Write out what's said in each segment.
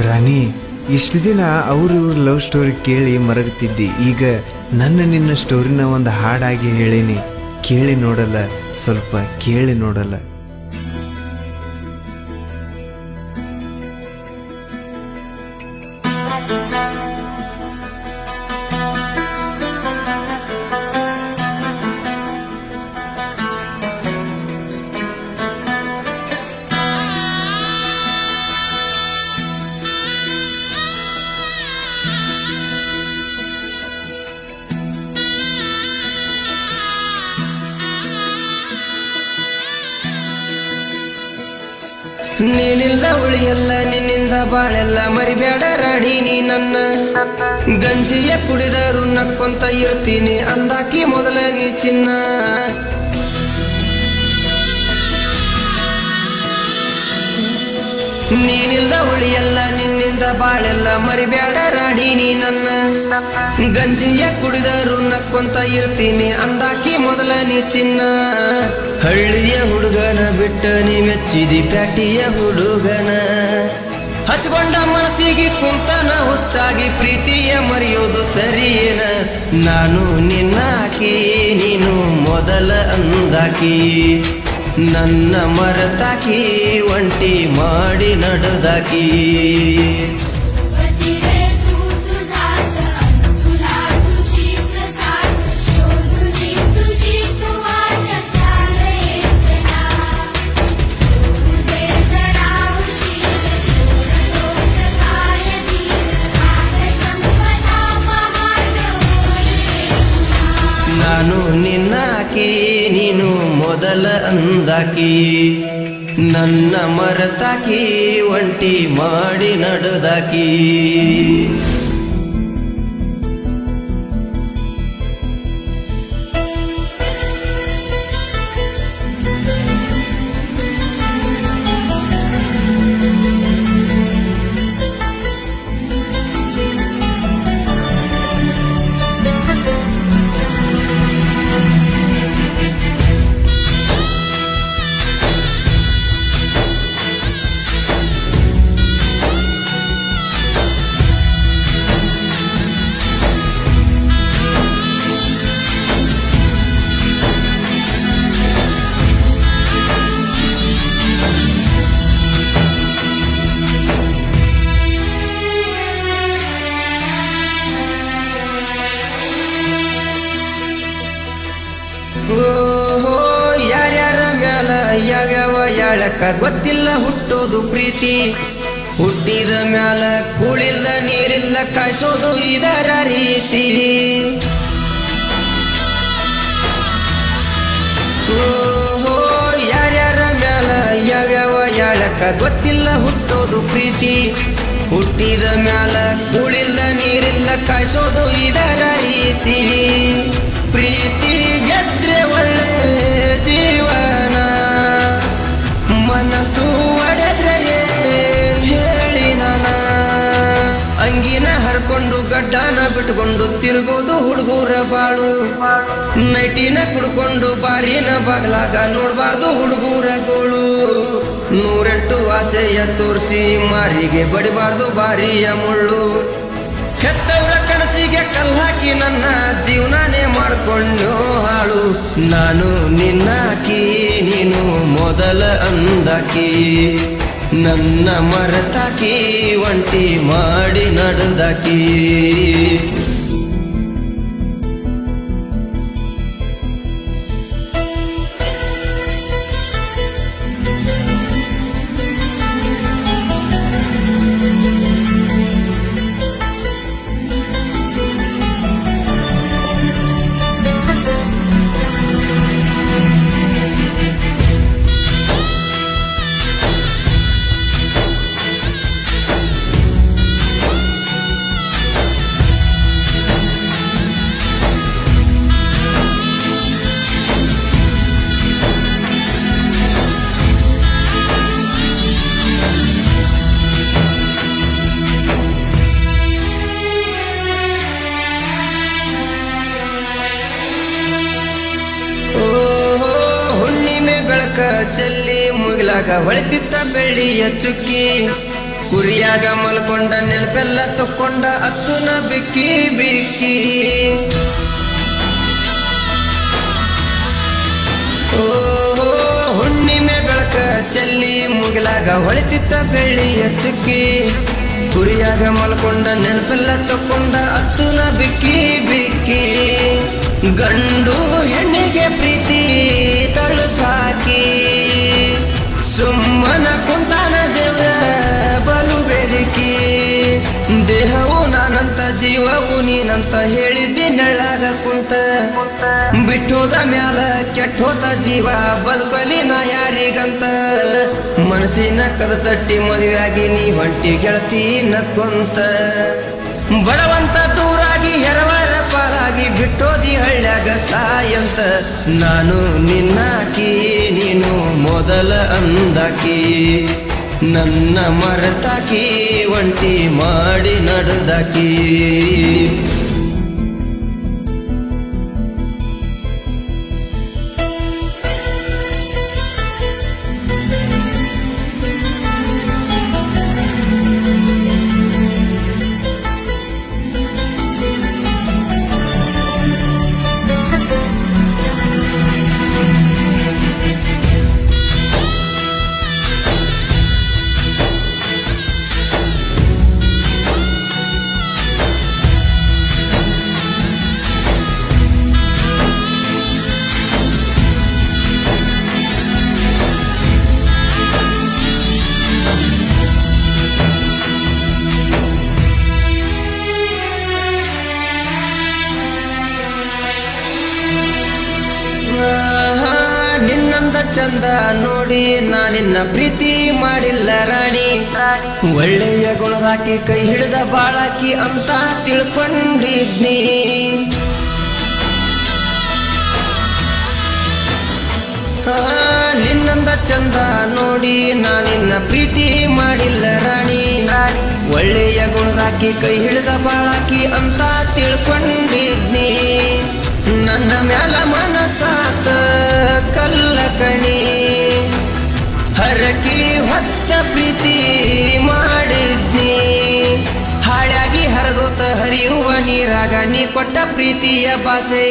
ರಾಣಿ, ಇಷ್ಟು ದಿನ ಅವ್ರ ಲವ್ ಸ್ಟೋರಿ ಕೇಳಿ ಮರಗುತ್ತಿದ್ದಿ. ಈಗ ನನ್ನ ನಿನ್ನ ಸ್ಟೋರಿನ ಒಂದು ಹಾಡಾಗಿ ಹೇಳೀನಿ. ಕೇಳಿ ನೋಡಲ್ಲ, ಸ್ವಲ್ಪ ಕೇಳಿ ನೋಡಲ್ಲ. ನೀನಿಲ್ದ ಉಳಿಯಲ್ಲ, ನಿನ್ನಿಂದ ಬಾಳೆಲ್ಲ, ಮರಿಬೇಡ ರಾಣಿ ನೀ ನನ್ನ. ಗಂಜಿಯ ಕುಡಿದರು ನಕ್ಕೊಂತ ಇರ್ತೀನಿ ಅಂದಾಕಿ ಮೊದಲ ನೀ ಚಿನ್ನ. ನೀನಿಲ್ದ ಉಳಿಯಲ್ಲ, ನಿನ್ನಿಂದ ಬಾಳೆಲ್ಲ, ಮರಿಬೇಡ ರಾಣಿ ನೀ ನನ್ನ. ಗಂಜಿಯ ಕುಡಿದರು ನಕ್ಕೊಂತ ಇರ್ತೀನಿ ಅಂದಾಕಿ ಮೊದಲ ನೀ ಚಿನ್ನ. ಹಳ್ಳಿಯ ಹುಡುಗನ ಬಿಟ್ಟ ನೀ ಮೆಚ್ಚಿದಿ ಪ್ಯಾಟಿಯ ಹುಡುಗನ. ಹಸ್ಕೊಂಡ ಮನಸ್ಸಿಗೆ ಕುಂತನ ಹುಚ್ಚಾಗಿ ಪ್ರೀತಿಯ ಮರೆಯೋದು ಸರಿಯೇನ. ನಾನು ನಿನ್ನಾಕಿ, ನೀನು ಮೊದಲ ಅಂದಾಕಿ. ನನ್ನ ಮರತಾಕಿ, ಒಂಟಿ ಮಾಡಿ ನಡೆದಾಕಿ. ನಾನು ನಿನ್ನಾಕಿ, ನೀನು ಮೊದಲ ಅಂದಾಕಿ. ನನ್ನ ಮರತಾಕಿ, ಒಂಟಿ ಮಾಡಿ ನಡೆದಾಕಿ. ಓಹೋ, ಯಾರ್ಯಾರ ಮ್ಯಾಲ ಯಾವ್ಯಾವ ಯಾಳಕ ಗೊತ್ತಿಲ್ಲ ಹುಟ್ಟೋದು ಪ್ರೀತಿ. ಹುಟ್ಟಿದ ಮ್ಯಾಲ ಕೂಳಿಲ್ಲ ನೀರಿಲ್ಲ, ಕಾಯಿಸೋದು ಇದರ ರೀತಿ. ಓಹೋ, ಯಾರ್ಯಾರ ಮ್ಯಾಲ ಯಾವ್ಯಾವ ಯಾಳಕ ಗೊತ್ತಿಲ್ಲ ಹುಟ್ಟೋದು ಪ್ರೀತಿ. ಹುಟ್ಟಿದ ಮ್ಯಾಲ ಕೂಳಿಲ್ಲ ನೀರಿಲ್ಲ, ಕಾಯಿಸೋದು ಇದರ ರೀತಿ. ಪ್ರೀತಿ ಗೆದ್ರೆ ಒಳ್ಳೆ ಜೀವನ, ಮನಸ್ಸು ಒಡೆದ್ರೆ ಏನ್ ಹೇಳಿ ನಾನ. ಅಂಗಿನ ಹರ್ಕೊಂಡು ಗಡ್ಡನ ಬಿಟ್ಕೊಂಡು ತಿರುಗೋದು ಹುಡುಗರ ಬಾಳು. ನೈಟಿನ ಕುಡ್ಕೊಂಡು ಬಾರಿನ ಬಾಗ್ಲಾಗ ನೋಡ್ಬಾರ್ದು ಹುಡುಗರ ಗೋಳು. 108 ಆಸೆಯ ತೋರಿಸಿ ಮಾರಿಗೆ ಬಡಿಬಾರ್ದು ಬಾರಿಯ ಮುಳ್ಳು. ಹೆತ್ತವ್ರ ಕನಸಿಗೆ ಕಲ್ಹಾಕಿ ನನ್ನ ಜೀವನಾನೇ ಮಾಡ್ಕೊಂಡು ಹಾಳು. ನಾನು ನಿನ್ನಾಕಿ, ನೀನು ಮೊದಲ ಅಂದಾಕಿ. ನನ್ನ ಮರತಾಕಿ, ಒಂಟಿ ಮಾಡಿ ನಡೆದಾಕಿ. ಚೆಲ್ಲಿ ಮುಗಿಲಾಗ ಹೊಳೆತಿತ್ತ ಬೆಳ್ಳಿಯ ಚುಕ್ಕಿ. ಕುರಿಯಾಗ ಮಲ್ಕೊಂಡ ನೆನಪೆಲ್ಲ ತಕ್ಕೊಂಡ ಅತ್ತುನ ಬಿಕ್ಕಿ ಬಿಕ್ಕಿ ಓ ಹುಣ್ಣಿಮೆ ಬೆಳಕ ಚೆಲ್ಲಿ ಮುಗಿಲಾಗ ಹೊಳಿತಿತ್ತ ಬೆಳ್ಳಿಯ ಚುಕ್ಕಿ ಕುರಿಯಾಗ ಮಲ್ಕೊಂಡ ನೆನಪೆಲ್ಲ ತಕ್ಕೊಂಡ ಅತ್ತುನ ಬಿಕ್ಕಿ ಬಿಕ್ಕಿ ಗಂಡು ಹೆಣ್ಣಿಗೆ ಪ್ರೀತಿ ತಳುಕಾಕಿ ಸುಮ್ಮನ ಕುಂತಾನ ದೇವ್ರ ಬಲು ಬೆರಿಕಿ ದೇಹವು ನಾನಂತ ಜೀವವು ನೀನಂತ ಹೇಳಿದ್ದಿ ನೆಳ್ಳಾಗ ಕುಂತ ಬಿಟ್ಟೋದ ಮ್ಯಾಲ ಕೆಟ್ಟೋದ ಜೀವ ಬದುಕಲಿ ನಾ ಯಾರಿಗಂತ ಮನಸ್ಸಿನ ಕದ ತಟ್ಟಿ ಮದುವೆಯಾಗಿ ನೀ ಹೊಂಟಿ ಗೆಳತಿ ನಕ್ಕೊಂತ ಬಡವಂತ ದೂರಾಗಿ ಹೆರವರ ಪಾಲಾಗಿ ಬಿಟ್ಟೋದಿ ಹಳ್ಳ್ಯಾಗ ಸಾಯಂತ ನಾನು ನಿನ್ನಾಕಿ ನೀನು ಮೊದಲ ಅಂದಾಕಿ ನನ್ನ ಮರೆತಾಕಿ ಒಂಟಿ ಮಾಡಿ ನಡುದಾಕಿ ನಿನ್ನಂದ ಚಂದ ನೋಡಿ ನಾನಿನ್ನ ಪ್ರೀತಿ ಮಾಡಿಲ್ಲ ರಾಣಿ ಒಳ್ಳೆಯ ಗುಣದಾಕಿ ಕೈ ಹಿಡಿದ ಬಾಳಾಕಿ ಅಂತ ತಿಳ್ಕೊಂಡಿದ್ನಿ ನಿನ್ನಂದ ಚಂದ ನೋಡಿ ನಾನಿನ್ನ ಪ್ರೀತಿ ಮಾಡಿಲ್ಲ ರಾಣಿ ಒಳ್ಳೆಯ ಗುಣದಾಕಿ ಕೈ ಹಿಡಿದ ಬಾಳಾಕಿ ಅಂತ ತಿಳ್ಕೊಂಡಿದ್ನಿ ನನ್ನ ಮ್ಯಾಲ ಮನಸಾತ ಕಲ್ಲ ಕಣಿ ಹರಕಿ ಹೊತ್ತ ಪ್ರೀತಿ ಮಾಡಿದ್ನಿ ಹಾಳಾಗಿ ಹರಿದೋತ ಹರಿಯುವ ನೀರಾಗ ನೀ ಕೊಟ್ಟ ಪ್ರೀತಿಯ ಭಾಷೆ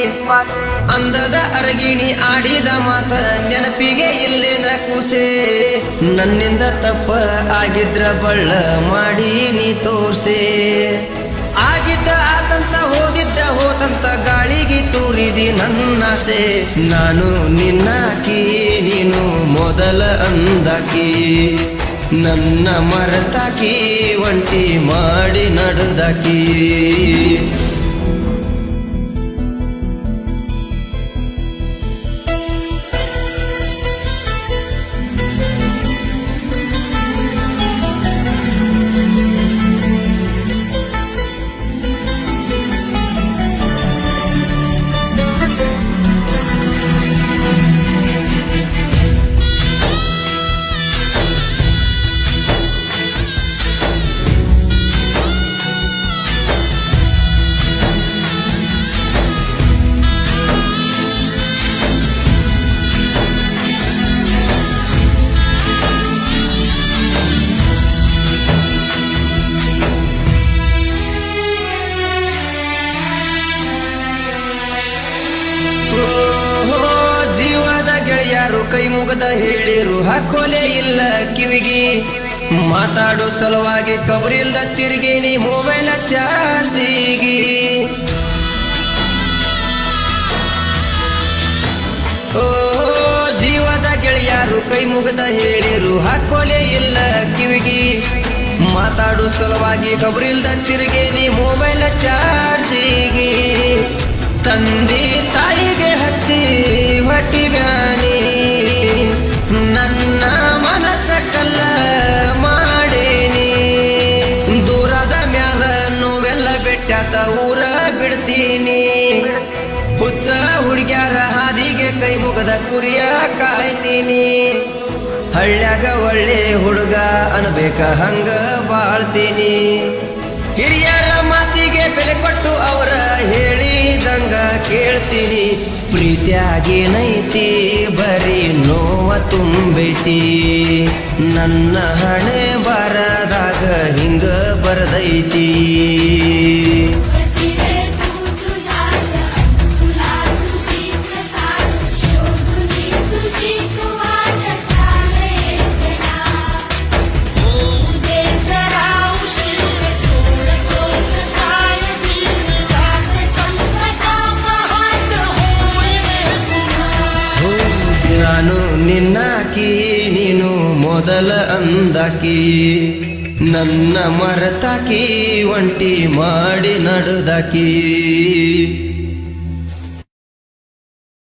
ಅಂದದ ಅರಗಿಣಿ ಆಡಿದ ಮಾತ ನೆನಪಿಗೆ ಇಲ್ಲೇನ ಕೂಸೆ ನನ್ನಿಂದ ತಪ್ಪ ಆಗಿದ್ರ ಬಳ್ಳ ಮಾಡಿ ನೀ ತೋರ್ಸೆ ಆಗಿದ್ದ ಆತಂತ ಹೋದಿದ್ದ ಹೋತಂತ ಗಾಳಿಗೆ ತೂರಿದಿ ನನ್ನಾಸೆ ನಾನು ನಿನ್ನಾಕಿ ನೀನು ಮೊದಲ ಅಂದಾಕಿ ನನ್ನ ಮರೆತಾಕಿ ಒಂಟಿ ಮಾಡಿ ನಡುದಾಕಿ ಯಾರು ಕೈ ಮುಗದ ಹೇಳಿರು ಹಾಕೋಲೆ ಇಲ್ಲ ಕಿವಿಗಿ ಮಾತಾಡೋ ಸಲುವಾಗಿ ಕಬರಿಲ್ದ ತಿರುಗೇನಿ ಮೊಬೈಲ ಚಾರ್ಜಿಗಿ ಓ ಜೀವದ ಗೆಳೆಯರು ಕೈ ಮುಗದ ಹೇಳಿರು ಹಾಕೋಲೆ ಇಲ್ಲ ಕಿವಿಗಿ ಮಾತಾಡೋ ಸಲುವಾಗಿ ಕಬರಿಲ್ದ ತಿರುಗೇನಿ ಮೊಬೈಲ ಚಾರ್ಜಿಗಿ ತಂದೆ ತಾಯಿಗೆ ಹಚ್ಚಿ ಹೊಟ್ಟಿ ಬ್ಯಾನಿ ನನ್ನ ಮನಸ್ಸ ಕಲ್ಲ ಮಾಡೇನಿ ದೂರದ ಮ್ಯಾಲ ನೋವೆಲ್ಲ ಬೆಟ್ಟಾತ ಊರ ಬಿಡ್ತೀನಿ ಹುಚ್ಚ ಹುಡುಗ್ಯಾರ ಹಾದಿಗೆ ಕೈ ಮುಗದ ಕುರಿಯ ಕಾಯ್ತೀನಿ ಹಳ್ಳ್ಯಾಗ ಒಳ್ಳೆ ಹುಡುಗ ಅನ್ಬೇಕ ಹಂಗ ಬಾಳ್ತೀನಿ ಹಿರಿಯರ ಮಾತಿಗೆ ಬೆಲೆ ಕೊಟ್ಟು ಅವರ ಹೇಳಿದಂಗ ಕೇಳ್ತೀನಿ ಪ್ರೀತ್ಯಾಗೇನೈತಿ ಬರೀ ನೋವ ತುಂಬೈತಿ ನನ್ನ ಹಣೆ ಬರದಾಗ ಹಿಂಗ ಬರದೈತಿ ನಾನು ನಿನ್ನಾಕಿ ನೀನು ಮೊದಲ ಅಂದಾಕಿ ನನ್ನ ಮರತಾಕಿ ಒಂಟಿ ಮಾಡಿ ನಡುದಾಕಿ